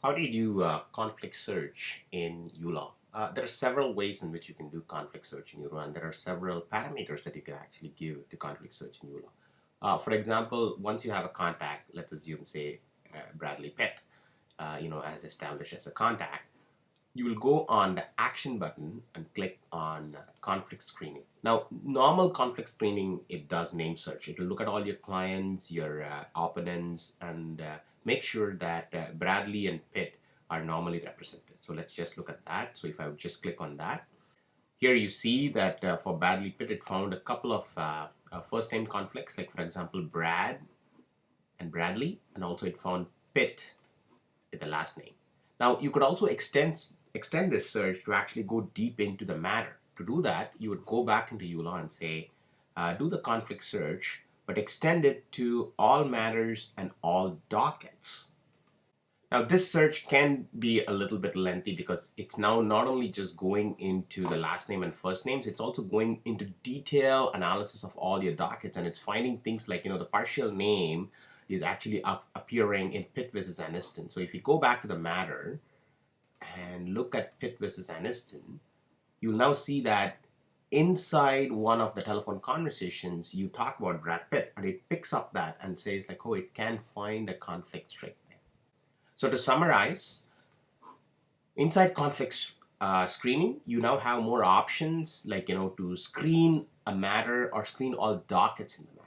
How do you do conflict search in uLaw? There are several ways in which you can do conflict search in uLaw, and there are several parameters that you can actually give to conflict search in uLaw. For example, once you have a contact, let's assume, say, Bradley Pitt, as established as a contact, you will go on the action button and click on conflict screening. Now, normal conflict screening, it does name search. It will look at all your clients, your opponents, and make sure that Bradley and Pitt are normally represented. So let's just look at that. So if I would just click on that, here you see that for Bradley Pitt, it found a couple of first name conflicts, like for example, Brad and Bradley, and also it found Pitt with the last name. Now, you could also extend this search to actually go deep into the matter. To do that, you would go back into uLaw and say, do the conflict search, but extend it to all matters and all dockets. Now, this search can be a little bit lengthy because it's now not only just going into the last name and first names, it's also going into detailed analysis of all your dockets, and it's finding things like, the partial name is actually appearing in Pitt versus Aniston. So if you go back to the matter and look at Pitt versus Aniston, you'll now see that inside one of the telephone conversations, you talk about Brad Pitt, and it picks up that and says like, oh, it can find a conflict straight there. So to summarize, inside conflict screening, you now have more options like, to screen a matter or screen all dockets in the matter.